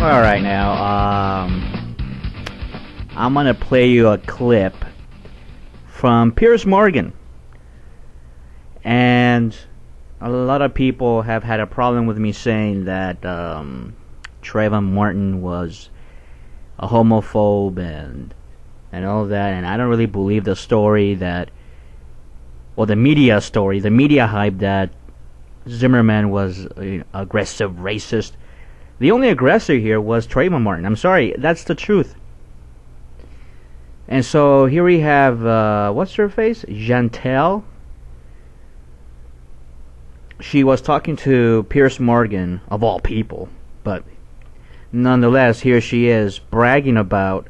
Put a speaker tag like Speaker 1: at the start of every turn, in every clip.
Speaker 1: Alright now, I'm gonna play you a clip from Piers Morgan. And a lot of people have had a problem with me saying that Trayvon Martin was a homophobe and all of that, and I don't really believe the story that, well, the media story, the media hype that Zimmerman was aggressive, racist. The only aggressor here was Trayvon Martin. I'm sorry, that's the truth. And so here we have, what's her face? Jantel. She was talking to Piers Morgan, of all people, but nonetheless, here she is bragging about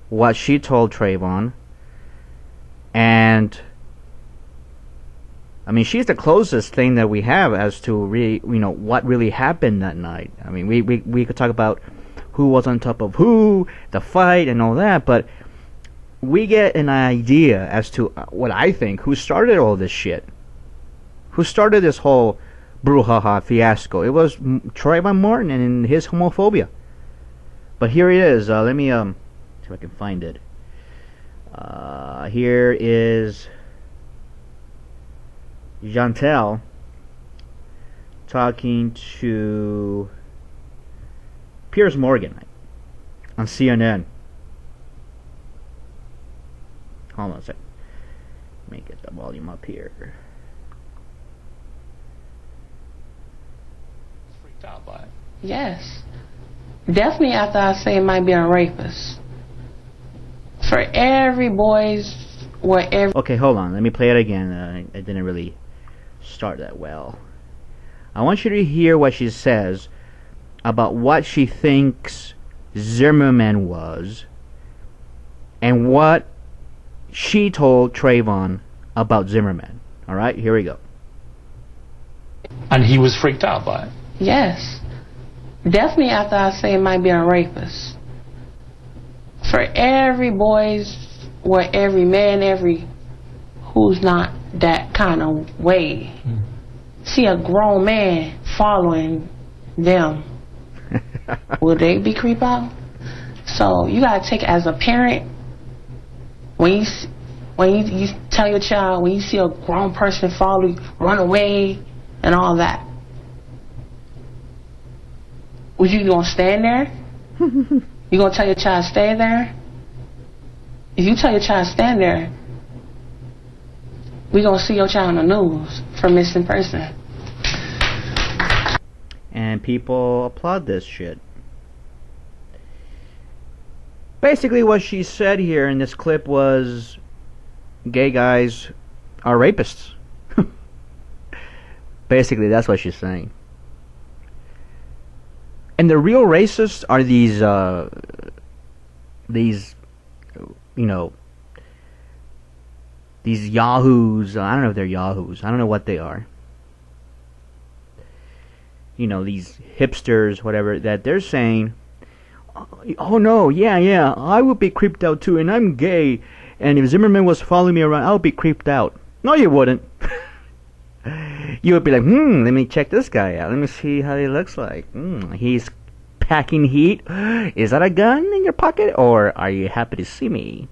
Speaker 1: what she told Trayvon. And I mean, she's the closest thing that we have as to what really happened that night. I mean, we could talk about who was on top of who, the fight, and all that, but we get an idea as to what I think, who started all this shit. Who started this whole brouhaha fiasco? It was Trayvon Martin and his homophobia. But here it is. Let me see if I can find it. Here is Jantel talking to Piers Morgan on CNN. Hold on a second. Let me get the volume up here.
Speaker 2: Freaked out by it.
Speaker 3: Yes. Definitely after I say it might be a rapist. For every boy's, whatever.
Speaker 1: Okay, hold on. Let me play it again. I didn't really start that well. I want you to hear what she says about what she thinks Zimmerman was and what she told Trayvon about Zimmerman. Alright, here we go.
Speaker 2: And he was freaked out by it.
Speaker 3: Yes. Definitely after I say it might be a rapist. For every boy's, every man, who's not that kind of way, see a grown man following them, will they be creeped out? So you gotta take it as a parent. When you tell your child, when you see a grown person follow you, run away and all that, was you gonna stand there? You gonna tell your child stay there? If you tell your child stand there, we gonna see your child on the news for missing person.
Speaker 1: And people applaud this shit. Basically what she said here in this clip was gay guys are rapists. Basically that's what she's saying. And the real racists are these yahoos. I don't know if they're yahoos. I don't know what they are. These hipsters, whatever, that they're saying, oh no, yeah, I would be creeped out too, and I'm gay, and if Zimmerman was following me around, I would be creeped out. No, you wouldn't. You would be like, let me check this guy out. Let me see how he looks like. He's packing heat. Is that a gun in your pocket, or are you happy to see me?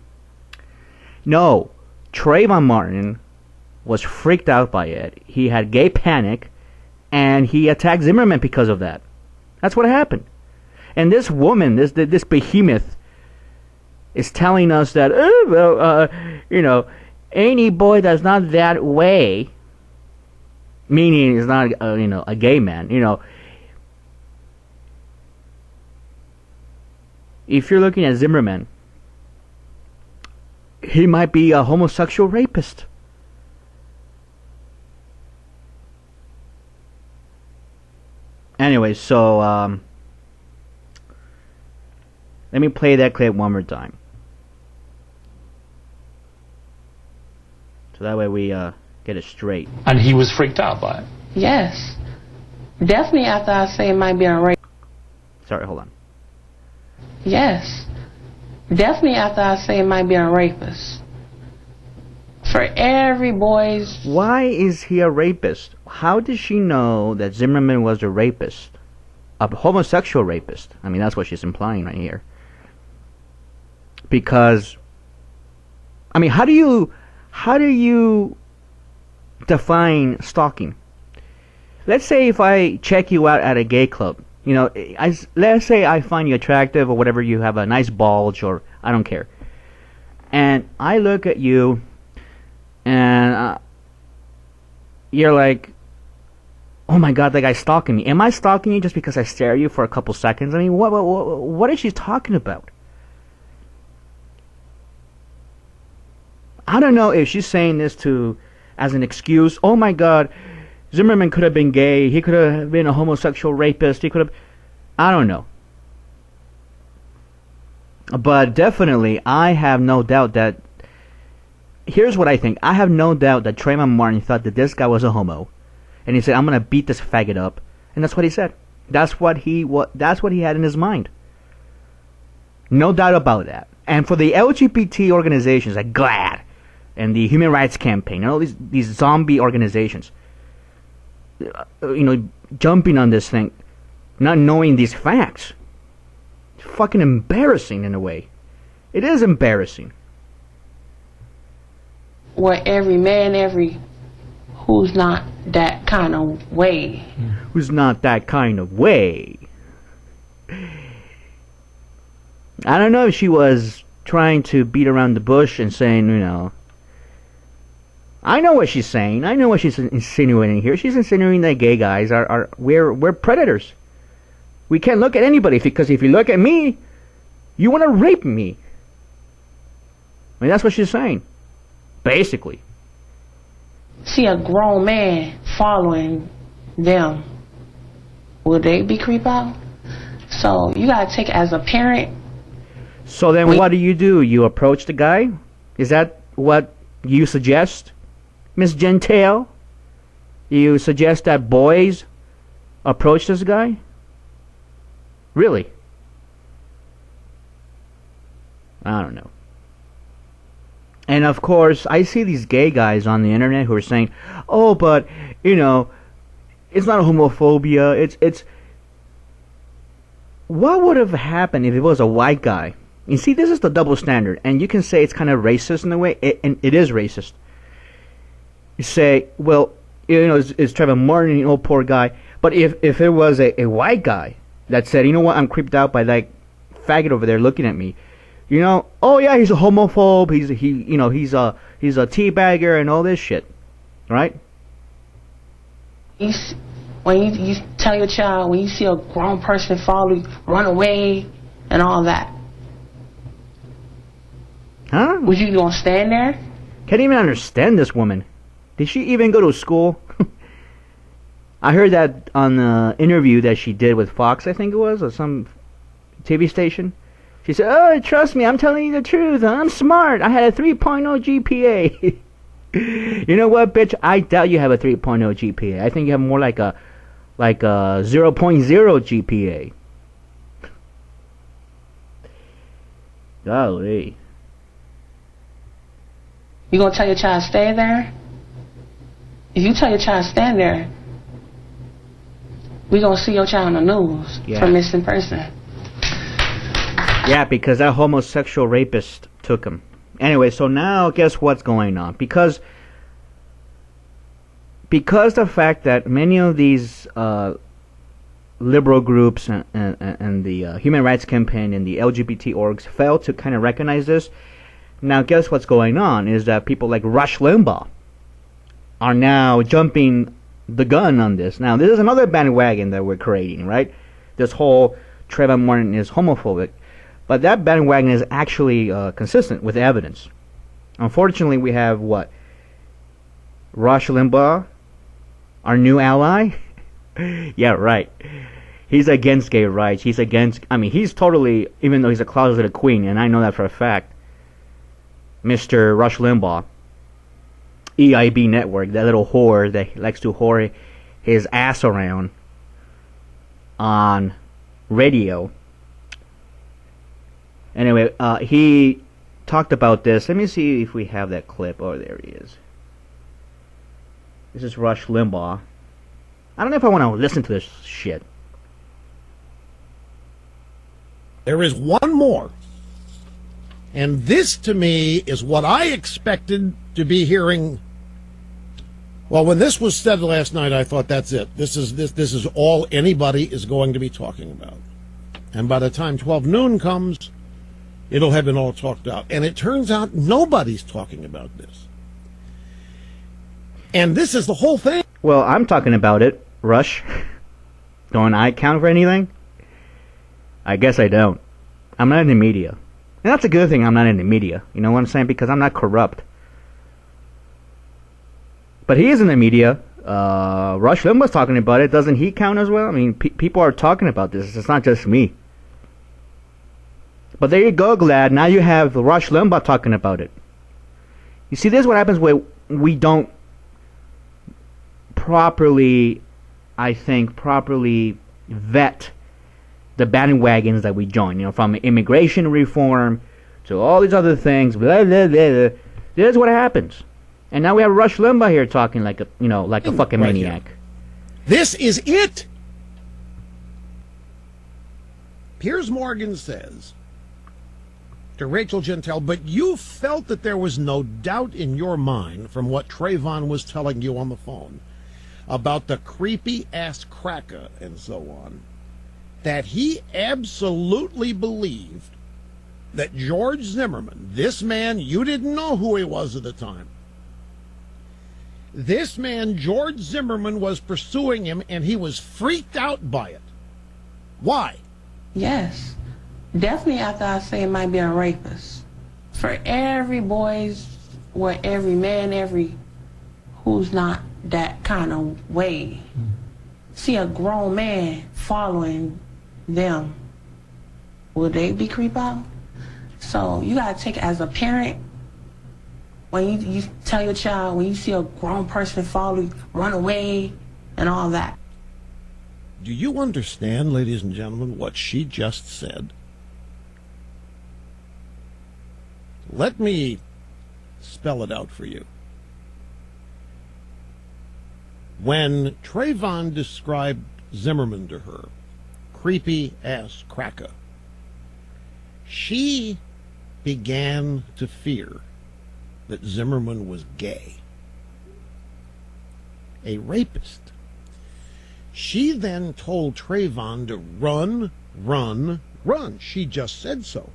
Speaker 1: No, Trayvon Martin was freaked out by it. He had gay panic, and he attacked Zimmerman because of that. That's what happened. And this woman, this behemoth, is telling us that, any boy that's not that way, meaning is not, a gay man, if you're looking at Zimmerman, he might be a homosexual rapist. Anyway, so let me play that clip one more time, so that way we get it straight.
Speaker 2: And he was freaked out by it.
Speaker 3: Yes. Definitely after I say it might be a rape.
Speaker 1: Sorry, hold on.
Speaker 3: Yes. Definitely after I say it might be a rapist. For every boy's...
Speaker 1: Why is he a rapist? How did she know that Zimmerman was a rapist? a homosexual rapist. I mean, that's what she's implying right here. Because, I mean, how do you define stalking? Let's say if I check you out at a gay club, you know, let's say I find you attractive or whatever, you have a nice bulge or I don't care, and I look at you, and you're like, oh my god, that guy's stalking me. Am I stalking you just because I stare at you for a couple seconds? I mean, what is she talking about? I don't know if she's saying this as an excuse. Oh my god, Zimmerman could have been gay. He could have been a homosexual rapist. He could have... I don't know. But definitely, I have no doubt that... Here's what I think. I have no doubt that Trayvon Martin thought that this guy was a homo. And he said, I'm going to beat this faggot up. And that's what he said. That's what he had in his mind. No doubt about that. And for the LGBT organizations like GLAAD and the Human Rights Campaign and all these zombie organizations, you know, jumping on this thing, not knowing these facts, it's fucking embarrassing in a way. It is embarrassing.
Speaker 3: Where every man, who's not that kind of way.
Speaker 1: Who's not that kind of way. I don't know if she was trying to beat around the bush and saying, you know, I know what she's saying. I know what she's insinuating here. She's insinuating that gay guys we're predators. We can't look at anybody because if you look at me, you want to rape me. I mean, that's what she's saying, basically.
Speaker 3: See a grown man following them. Will they be creep out? So you gotta take it as a parent.
Speaker 1: So then what do? You approach the guy? Is that what you suggest, Miss Gentile? You suggest that boys approach this guy? Really? I don't know. And of course, I see these gay guys on the internet who are saying, "Oh, but you know, it's not a homophobia. It's." What would have happened if it was a white guy? You see, this is the double standard, and you can say it's kind of racist in a way, and it is racist. You say, well, you know, it's Trayvon Martin, oh poor guy. But if it was a white guy that said, you know what, I'm creeped out by that faggot over there looking at me, you know, oh yeah, he's a homophobe, he's a teabagger and all this shit, right?
Speaker 3: When you tell your child, when you see a grown person follow you, run away and all that.
Speaker 1: Huh?
Speaker 3: Was you gonna stand there?
Speaker 1: Can't even understand this woman. Did she even go to school? I heard that on the interview that she did with Fox, I think it was, or some TV station. She said, oh, trust me, I'm telling you the truth. I'm smart. I had a 3.0 GPA. You know what, bitch? I doubt you have a 3.0 GPA. I think you have more like a 0.0 GPA. Golly.
Speaker 3: You gonna tell your child stay there? If you tell your child stand there, we gonna see your child on the news for missing person.
Speaker 1: Yeah, because that homosexual rapist took him. Anyway, so now guess what's going on? Because the fact that many of these liberal groups and the Human Rights Campaign and the LGBT orgs failed to kind of recognize this. Now, guess what's going on is that people like Rush Limbaugh are now jumping the gun on this. Now, this is another bandwagon that we're creating, right? This whole Trayvon Martin is homophobic. But that bandwagon is actually consistent with evidence. Unfortunately, we have what? Rush Limbaugh, our new ally? Yeah, right. He's against gay rights. He's against... I mean, he's totally... Even though he's a closeted queen, and I know that for a fact, Mr. Rush Limbaugh, EIB network, that little whore that likes to whore his ass around on radio. Anyway, he talked about this. Let me see if we have that clip. Oh, there he is. This is Rush Limbaugh. I don't know if I want to listen to this shit.
Speaker 4: There is one more. And this, to me, is what I expected to be hearing. Well, when this was said last night, I thought that's it. This is all anybody is going to be talking about. And by the time 12 noon comes, it'll have been all talked out. And it turns out nobody's talking about this. And this is the whole thing.
Speaker 1: Well, I'm talking about it, Rush. Don't I count for anything? I guess I don't. I'm not in the media. And that's a good thing I'm not in the media. You know what I'm saying? Because I'm not corrupt. But he is in the media. Rush Limbaugh's talking about it. Doesn't he count as well? I mean, people are talking about this. It's not just me. But there you go, Glad. Now you have Rush Limbaugh talking about it. You see, this is what happens when we don't properly vet the bandwagons that we join. You know, from immigration reform to all these other things. Blah, blah, blah, blah. This is what happens. And now we have Rush Limbaugh here talking like a fucking maniac.
Speaker 4: Here. This is it. Piers Morgan says to Rachel Gentile, but you felt that there was no doubt in your mind from what Trayvon was telling you on the phone about the creepy-ass cracker and so on, that he absolutely believed that George Zimmerman, this man, you didn't know who he was at the time, this man, George Zimmerman, was pursuing him, and he was freaked out by it. Why?
Speaker 3: Yes. Definitely after I say it might be a rapist. For every boys, or every man, who's not that kind of way, see a grown man following them, will they be creeped out? So you gotta take it as a parent. When you tell your child, when you see a grown person follow you, run away and all that.
Speaker 4: Do you understand, ladies and gentlemen, what she just said? Let me spell it out for you. When Trayvon described Zimmerman to her, creepy-ass cracker, she began to fear that Zimmerman was gay, a rapist. She then told Trayvon to run, run, run. She just said so.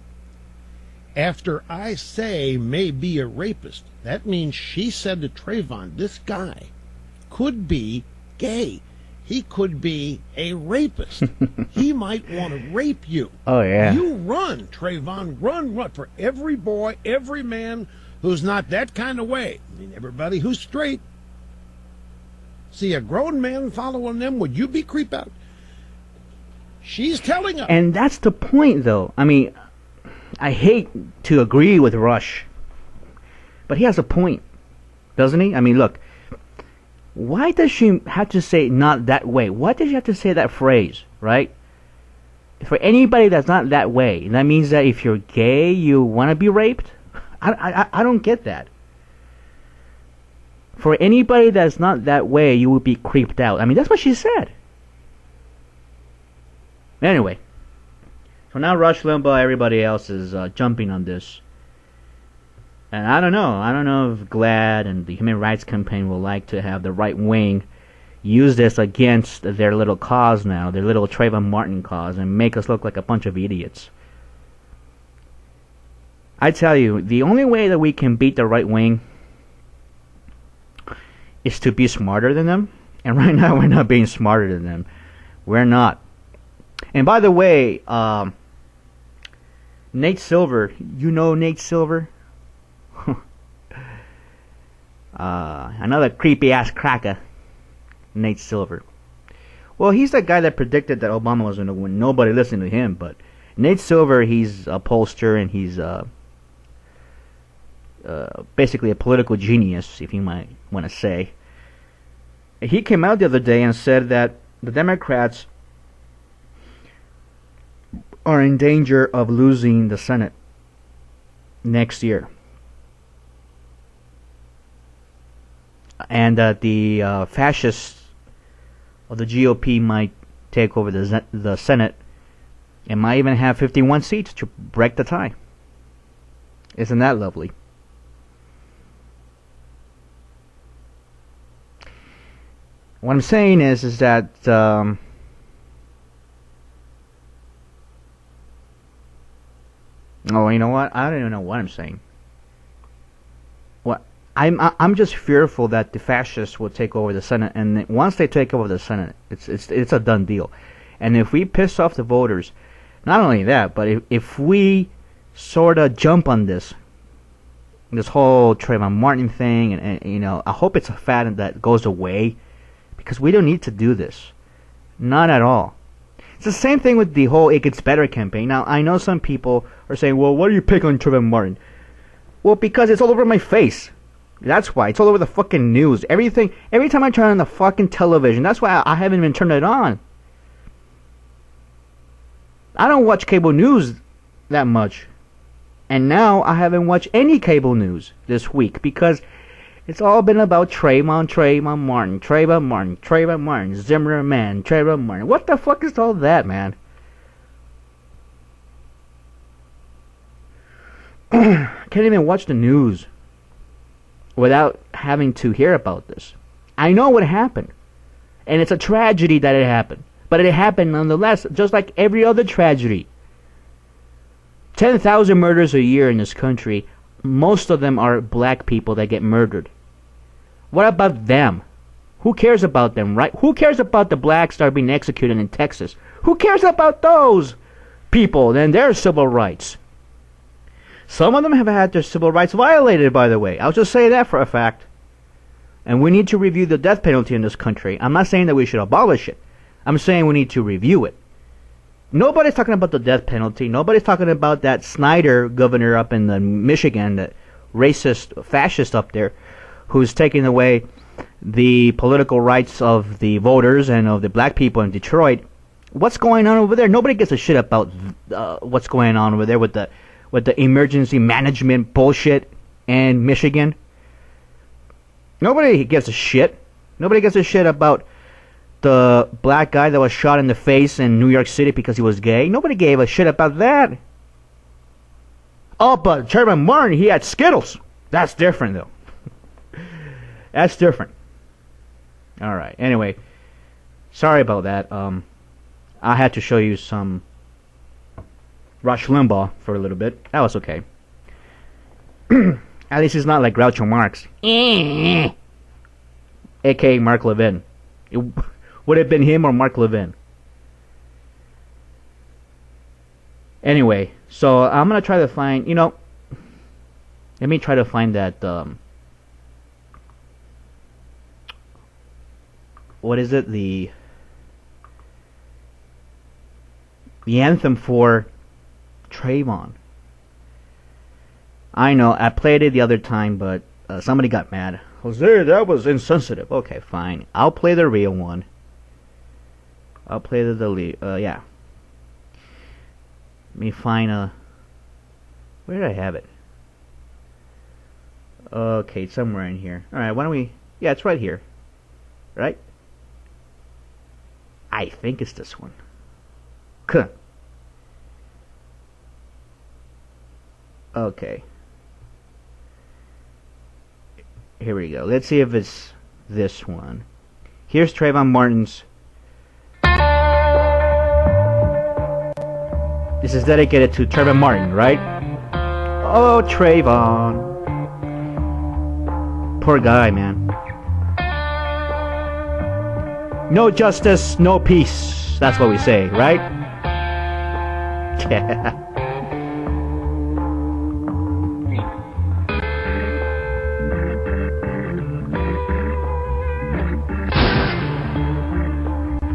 Speaker 4: After I say may be a rapist, that means she said to Trayvon, this guy could be gay. He could be a rapist. He might want to rape you.
Speaker 1: Oh, yeah.
Speaker 4: You run, Trayvon, run, run. For every boy, every man who's not that kind of way. I mean, everybody who's straight. See a grown man following them, would you be creeped out? She's telling us.
Speaker 1: And that's the point, though. I mean, I hate to agree with Rush, but he has a point, doesn't he? I mean, look, why does she have to say not that way? Why does she have to say that phrase, right? For anybody that's not that way, that means that if you're gay, you want to be raped? I don't get that. For anybody that's not that way, you would be creeped out. I mean, that's what she said. Anyway. So now Rush Limbaugh, everybody else is jumping on this. And I don't know if GLAAD and the Human Rights Campaign will like to have the right wing use this against their little cause now, their little Trayvon Martin cause, and make us look like a bunch of idiots. I tell you, the only way that we can beat the right wing is to be smarter than them. And right now we're not being smarter than them. We're not. And by the way, Nate Silver, you know Nate Silver? Another creepy-ass cracker, Nate Silver. Well, he's the guy that predicted that Obama was going to win. Nobody listened to him, but Nate Silver, he's a pollster, and he's basically a political genius, if you might want to say. He came out the other day and said that the Democrats are in danger of losing the Senate next year. And that the fascists of the GOP might take over the Senate It might even have 51 seats to break the tie. Isn't that lovely? What I'm saying is that oh, you know what? I don't even know what I'm saying. What I'm just fearful that the fascists will take over the Senate, and once they take over the Senate, it's a done deal. And if we piss off the voters, not only that, but if we sort of jump on this whole Trayvon Martin thing, and you know, I hope it's a fad that goes away, because we don't need to do this, not at all. It's the same thing with the whole "It Gets Better" campaign. Now I know some people are saying, "Well, why do you pick on Trayvon Martin?" Well, because it's all over my face. That's why. It's all over the fucking news. Everything. Every time I turn on the fucking television, that's why I haven't even turned it on. I don't watch cable news that much. And now I haven't watched any cable news this week because it's all been about Trayvon Martin, Zimmerman, Trayvon Martin. What the fuck is all that, man? Can't even watch the news without having to hear about this. I know what happened, and it's a tragedy that it happened, but it happened nonetheless, just like every other tragedy. 10,000 murders a year in this country. Most of them are black people that get murdered. What about them? Who cares about them, right? Who cares about the blacks that are being executed in Texas? Who cares about those people and their civil rights? Some of them have had their civil rights violated, by the way. I'll just say that for a fact. And we need to review the death penalty in this country. I'm not saying that we should abolish it. I'm saying we need to review it. Nobody's talking about the death penalty. Nobody's talking about that Snyder governor up in Michigan, that racist fascist up there, who's taking away the political rights of the voters and of the black people in Detroit. What's going on over there? Nobody gives a shit about what's going on over there with the emergency management bullshit in Michigan. Nobody gives a shit. Nobody gives a shit about the black guy that was shot in the face in New York City because he was gay. Nobody gave a shit about that. Oh, but Trayvon Martin, he had Skittles. That's different, though. That's different. All right. Anyway, sorry about that. I had to show you some Rush Limbaugh for a little bit. That was okay. At least it's not like Groucho Marx, a.k.a. Mark Levin. It would have been him or Mark Levin. Anyway, so I'm gonna try to find. Let me try to find that. What is it? The anthem for Trayvon. I know, I played it the other time, but somebody got mad. Jose, that was insensitive. Okay, fine. I'll play the real one. I'll play yeah. Let me find where did I have it? Okay, it's somewhere in here. Alright, why don't we... Yeah, it's right here. Right? I think it's this one. Okay. Here we go. Let's see if it's this one. Here's Trayvon Martin's. This is dedicated to Trayvon Martin, right? Oh, Trayvon. Poor guy, man. No justice, no peace. That's what we say, right? Yeah.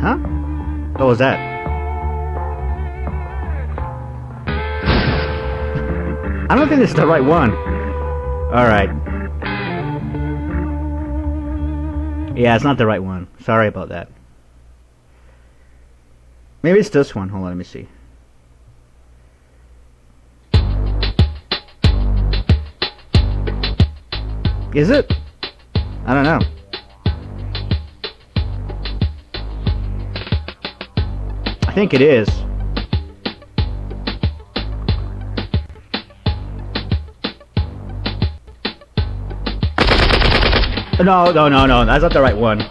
Speaker 1: Huh? What was that? I don't think this is the right one. Alright. Yeah, it's not the right one. Sorry about that. Maybe it's this one. Hold on, let me see. Is it? I don't know. I think it is. No, no, no, no. That's not the right one.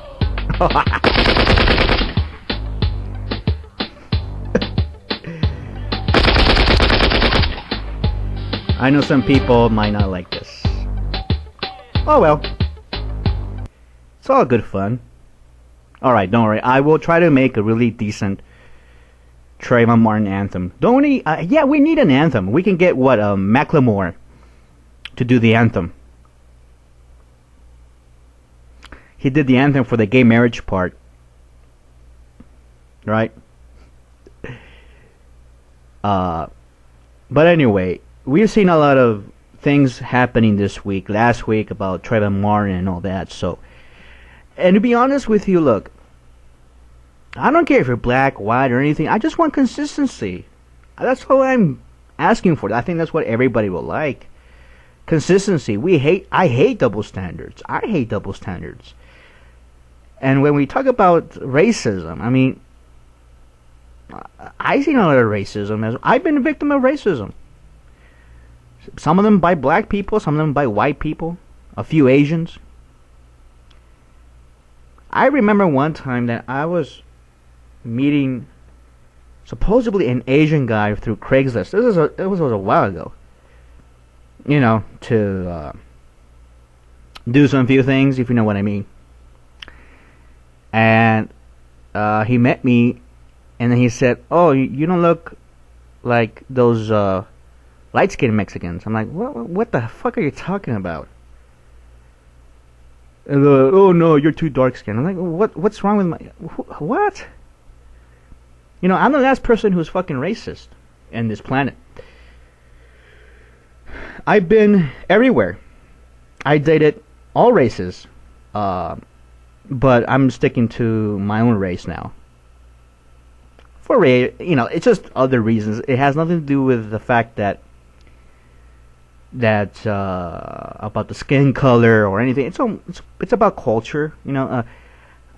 Speaker 1: I know some people might not like this. Oh well. It's all good fun. Alright, don't worry. I will try to make a really decent Trayvon Martin anthem. Don't we? Yeah, we need an anthem. We can get what Macklemore to do the anthem. He did the anthem for the gay marriage part, right? But anyway, we've seen a lot of things happening this week, last week about Trayvon Martin and all that. So, and to be honest with you, look, I don't care if you're black, white, or anything. I just want consistency. That's what I'm asking for. I think that's what everybody will like. Consistency. I hate double standards. I hate double standards. And when we talk about racism, I mean, I've seen a lot of racism. I've been a victim of racism. Some of them by black people, some of them by white people, a few Asians. I remember one time that I was meeting supposedly an Asian guy through Craigslist. It was a while ago. You know, to do some few things, if you know what I mean. And he met me, and then he said, "Oh, you don't look like those light-skinned Mexicans." I'm like, what the fuck are you talking about? And, oh no, you're too dark-skinned. I'm like, what's wrong with my... What? You know, I'm the last person who's fucking racist in this planet. I've been everywhere. I dated all races. But I'm sticking to my own race now. It's just other reasons. It has nothing to do with the fact that about the skin color or anything. It's about culture. You know,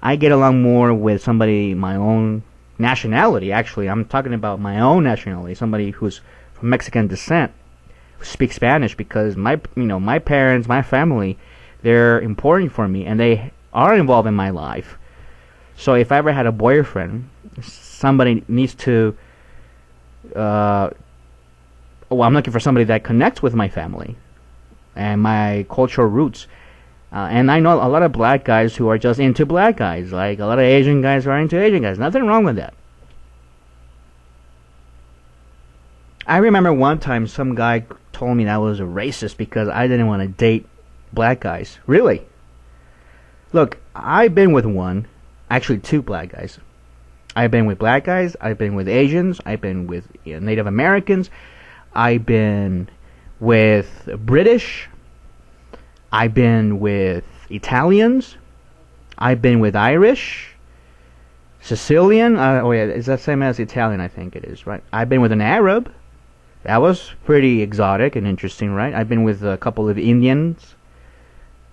Speaker 1: I get along more with somebody my own nationality. Actually, I'm talking about my own nationality. Somebody who's from Mexican descent, who speaks Spanish, because my parents, my family, they're important for me, and they are involved in my life. So if I ever had a boyfriend, somebody needs to I'm looking for somebody that connects with my family and my cultural roots. And I know a lot of black guys who are just into black guys, like a lot of Asian guys who are into Asian guys. Nothing wrong with that. I remember one time some guy told me that I was a racist because I didn't want to date black guys. Really? Look, I've been with actually two black guys. I've been with black guys, I've been with Asians, I've been with Native Americans, I've been with British, I've been with Italians, I've been with Irish, Sicilian, is that same as Italian? I think it is, right? I've been with an Arab. That was pretty exotic and interesting, right? I've been with a couple of Indians.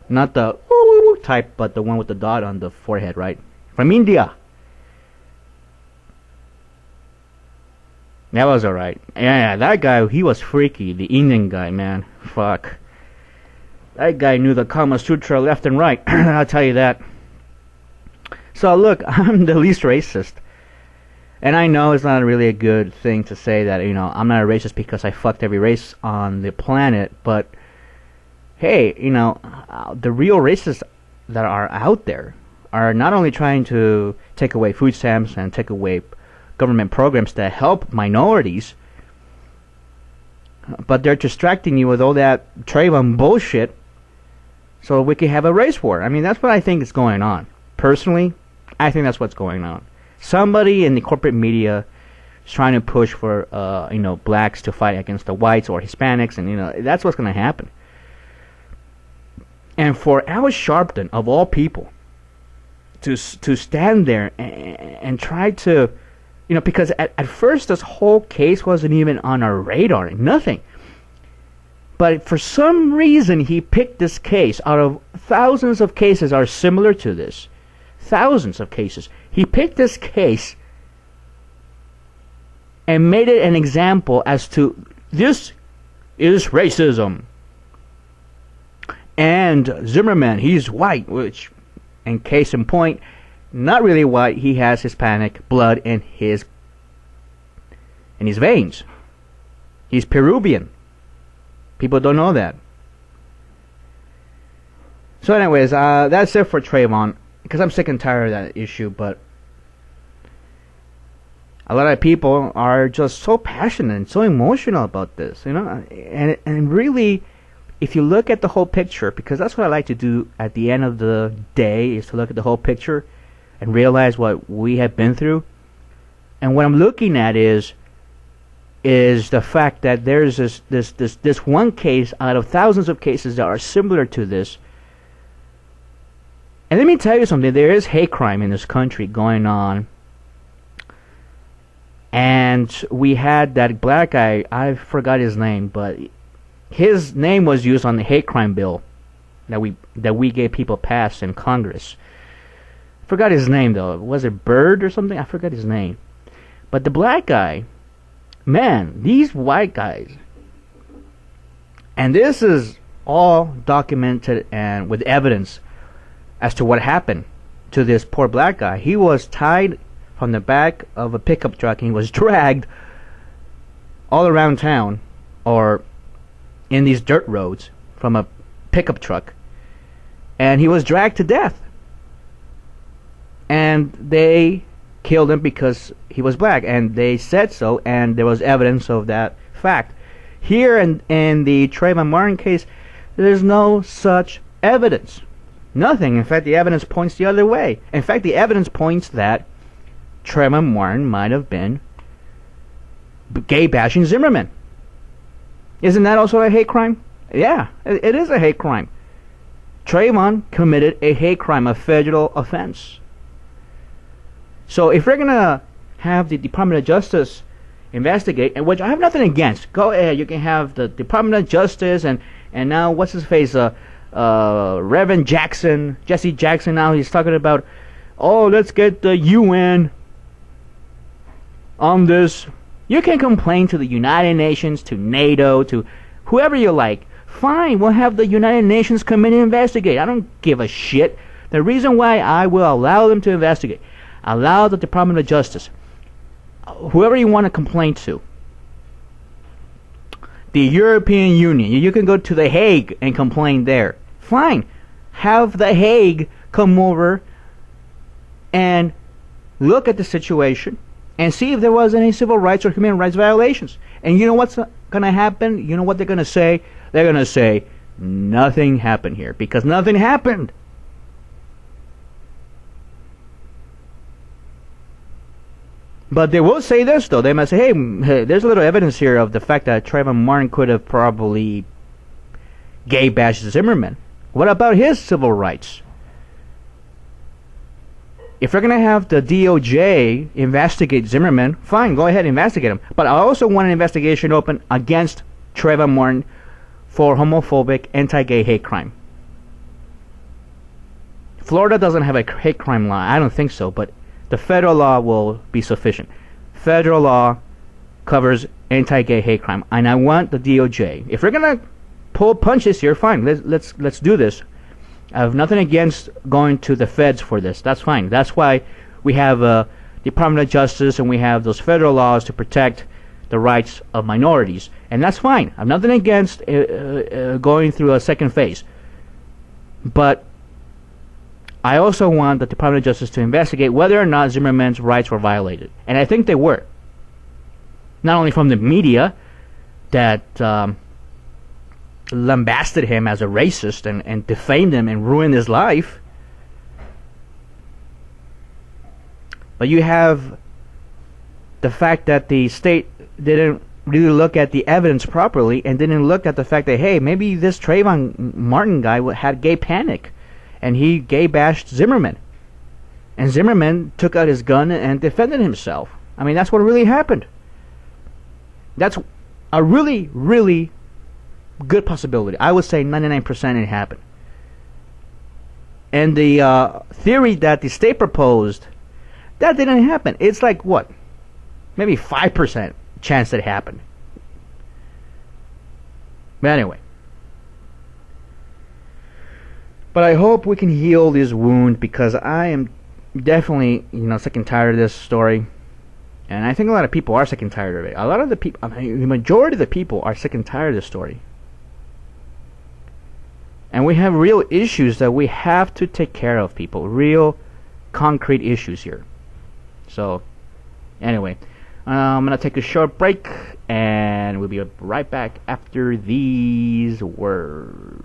Speaker 1: Not the type, but the one with the dot on the forehead, right? From India. That was alright. Yeah, that guy, he was freaky. The Indian guy, man. Fuck. That guy knew the Kama Sutra left and right. I'll tell you that. So look, I'm the least racist. And I know it's not really a good thing to say that, I'm not a racist because I fucked every race on the planet, but hey, the real racists that are out there are not only trying to take away food stamps and take away government programs that help minorities, but they're distracting you with all that Trayvon bullshit so we can have a race war. I mean, that's what I think is going on. Personally, I think that's what's going on. Somebody in the corporate media is trying to push for, blacks to fight against the whites or Hispanics, and, that's what's going to happen. And for Al Sharpton, of all people, to stand there and try to, because at first this whole case wasn't even on our radar, nothing. But for some reason he picked this case out of thousands of cases are similar to this. Thousands of cases. He picked this case and made it an example as to this is racism. And Zimmerman, he's white, which, in case in point, not really white. He has Hispanic blood in his veins. He's Peruvian. People don't know that. So anyways, that's it for Trayvon, because I'm sick and tired of that issue, but a lot of people are just so passionate and so emotional about this, you know, and really, if you look at the whole picture, because that's what I like to do at the end of the day, is to look at the whole picture and realize what we have been through. And what I'm looking at is the fact that there's this one case out of thousands of cases that are similar to this. And let me tell you something, there is hate crime in this country going on. And we had that black guy, I forgot his name, but his name was used on the hate crime bill that we gave people passed in Congress. I forgot his name though. Was it Bird or something? I forgot his name. But the black guy, man, these white guys, and this is all documented and with evidence as to what happened to this poor black guy. He was tied from the back of a pickup truck and he was dragged all around town, or in these dirt roads, from a pickup truck, and he was dragged to death. And they killed him because he was black, and they said so, and there was evidence of that fact. Here in the Trayvon Martin case, there's no such evidence. Nothing. In fact, the evidence points the other way. In fact, the evidence points that Trayvon Martin might have been gay bashing Zimmerman. Isn't that also a hate crime? Yeah, it is a hate crime. Trayvon committed a hate crime, a federal offense. So if we're going to have the Department of Justice investigate, and which I have nothing against, go ahead, you can have the Department of Justice, and now, what's his face, Reverend Jackson, Jesse Jackson, now he's talking about, oh, let's get the UN on this. You can complain to the United Nations, to NATO, to whoever you like. Fine, we'll have the United Nations come in and investigate. I don't give a shit. The reason why I will allow them to investigate, allow the Department of Justice, whoever you want to complain to, the European Union, you can go to The Hague and complain there. Fine, have The Hague come over and look at the situation and see if there was any civil rights or human rights violations. And you know what's going to happen? You know what they're going to say? They're going to say, nothing happened here, because nothing happened. But they will say this, though. They might say, hey, there's a little evidence here of the fact that Trayvon Martin could have probably gay bashed Zimmerman. What about his civil rights? If we're going to have the DOJ investigate Zimmerman, fine, go ahead and investigate him. But I also want an investigation open against Trayvon Martin for homophobic, anti-gay hate crime. Florida doesn't have a hate crime law. I don't think so, but the federal law will be sufficient. Federal law covers anti-gay hate crime, and I want the DOJ. If we're going to pull punches here, fine, let's do this. I have nothing against going to the feds for this. That's fine. That's why we have a Department of Justice, and we have those federal laws to protect the rights of minorities. And that's fine. I have nothing against going through a second phase. But I also want the Department of Justice to investigate whether or not Zimmerman's rights were violated. And I think they were. Not only from the media that lambasted him as a racist and defamed him and ruined his life, but you have the fact that the state didn't really look at the evidence properly and didn't look at the fact that, hey, maybe this Trayvon Martin guy had gay panic and he gay bashed Zimmerman, and Zimmerman took out his gun and defended himself. I mean, that's what really happened. That's a really, really good possibility. I would say 99% it happened. And the theory that the state proposed, that didn't happen. It's like, what? Maybe 5% chance that it happened. But anyway. But I hope we can heal this wound, because I am definitely, sick and tired of this story. And I think a lot of people are sick and tired of it. A lot of the people, the majority of the people are sick and tired of this story. And we have real issues that we have to take care of, people. Real, concrete issues here. So, anyway, I'm going to take a short break, and we'll be right back after these words.